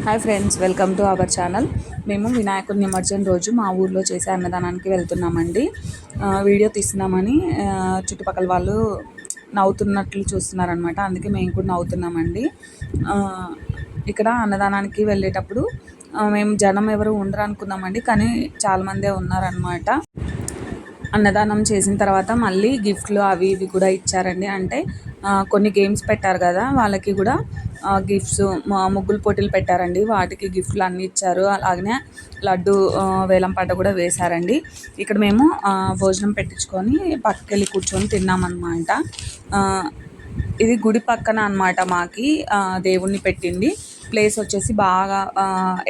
Hi friends, welcome to our channel. మేము వినాయకుడి నిమజ్జనం రోజు మా ఊర్లో చేసే అన్నదానానికి వెళ్తున్నామండి. వీడియో తీస్తున్నామని చుట్టుపక్కల వాళ్ళు నవ్వుతున్నట్లు చూస్తున్నారనమాట. అందుకే మేము కూడా నవ్వుతున్నామండి. ఇక్కడ అన్నదానానికి వెళ్ళేటప్పుడు మేము జనం ఎవరు ఉండరు అనుకున్నామండి, కానీ చాలామందే ఉన్నారనమాట. అన్నదానం చేసిన తర్వాత మళ్ళీ గిఫ్ట్లు అవి ఇవి కూడా ఇచ్చారండి. అంటే కొన్ని గేమ్స్ పెట్టారు కదా, వాళ్ళకి కూడా గిఫ్ట్స్, ముగ్గులు పోటీలు పెట్టారండి, వాటికి గిఫ్ట్లు అన్నీ ఇచ్చారు. అలాగనే లడ్డు వేలం పాట కూడా వేశారండి. ఇక్కడ మేము భోజనం పెట్టించుకొని పక్కకెళ్ళి కూర్చొని తిన్నామన్నమాట. ఇది గుడి పక్కన అన్నమాట. మాకి దేవుణ్ణి పెట్టింది ప్లేస్ వచ్చేసి బాగా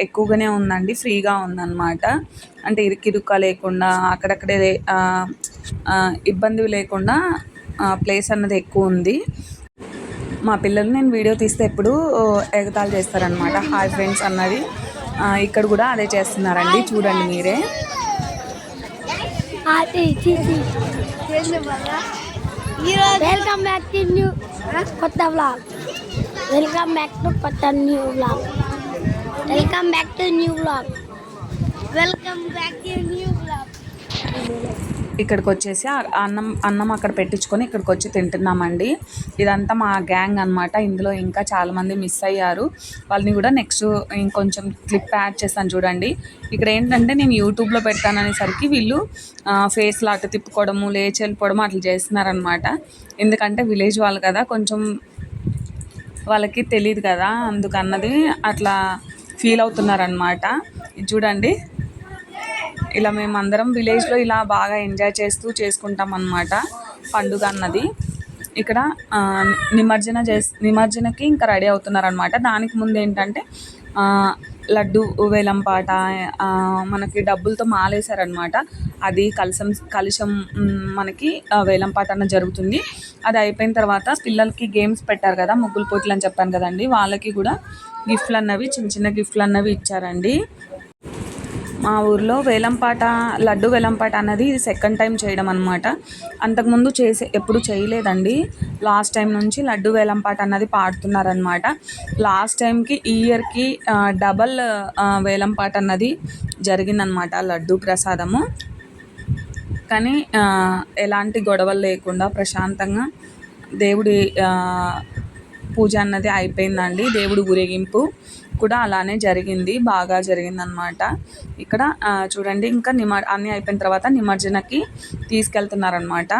ఎక్కువగానే ఉందండి, ఫ్రీగా ఉందన్నమాట. అంటే ఇరుకిరుక్క లేకుండా అక్కడక్కడే ఇబ్బంది లేకుండా ప్లేస్ అన్నది ఎక్కువ ఉంది. మా పిల్లలు నేను వీడియో తీస్తే ఎప్పుడు ఎగతాళి చేస్తారనమాట, హాయ్ ఫ్రెండ్స్ అన్నది. ఇక్కడ కూడా అదే చేస్తున్నారండి, చూడండి మీరే. వెల్కమ్ బ్యాక్ టు న్యూ కొత్త వ్లాగ్. వెల్కమ్ బ్యాక్ టు కొత్త new vlog. Welcome back to new vlog. Welcome back to new vlog. ఇక్కడికి వచ్చేసి అన్నం అక్కడ పెట్టించుకొని ఇక్కడికి వచ్చి తింటున్నామండి. ఇదంతా మా గ్యాంగ్ అనమాట. ఇందులో ఇంకా చాలామంది మిస్ అయ్యారు. వాళ్ళని కూడా నెక్స్ట్ ఇంకొంచెం క్లిప్ యాడ్ చేస్తాను చూడండి. ఇక్కడ ఏంటంటే నేను యూట్యూబ్లో పెడతాననేసరికి వీళ్ళు ఫేస్లో అటు తిప్పుకోవడము, లేచి వెళ్ళిపోవడము అట్లా చేస్తున్నారనమాట. ఎందుకంటే విలేజ్ వాళ్ళు కదా, కొంచెం వాళ్ళకి తెలియదు కదా, అందుకన్నది అట్లా ఫీల్ అవుతున్నారనమాట. చూడండి, ఇలా మేమందరం విలేజ్లో ఇలా బాగా ఎంజాయ్ చేస్తూ చేసుకుంటాం అన్నమాట పండుగ అన్నది. ఇక్కడ నిమజ్జనకి ఇంకా రెడీ అవుతున్నారనమాట. దానికి ముందు ఏంటంటే లడ్డు వేలం పాట, మనకి డబ్బులతో మాలేశారనమాట. అది కలశం మనకి వేలం పాట అన్న జరుగుతుంది. అది అయిపోయిన తర్వాత పిల్లలకి గేమ్స్ పెట్టారు కదా, ముగ్గులు పోటీలు అని చెప్పాను కదండి, వాళ్ళకి కూడా గిఫ్ట్లు అన్నవి, చిన్న చిన్న గిఫ్ట్లు అన్నవి ఇచ్చారండి. మా ఊర్లో వేలంపాట, లడ్డు వేలంపాట అన్నది ఇది సెకండ్ టైం చేయడం అనమాట. అంతకుముందు ఎప్పుడు చేయలేదండి. లాస్ట్ టైం నుంచి లడ్డు వేలంపాట అన్నది పాడుతున్నారనమాట. లాస్ట్ టైంకి ఈ ఇయర్కి డబల్ వేలంపాట అన్నది జరిగిందనమాట, లడ్డు ప్రసాదము. కానీ ఎలాంటి గొడవలు లేకుండా ప్రశాంతంగా దేవుడి పూజ అన్నది అయిపోయిందండి. దేవుడి ఊరేగింపు కూడా అలానే జరిగింది, బాగా జరిగిందనమాట. ఇక్కడ చూడండి, ఇంకా అన్నీ అయిపోయిన తర్వాత నిమజ్జనకి తీసుకెళ్తున్నారనమాట.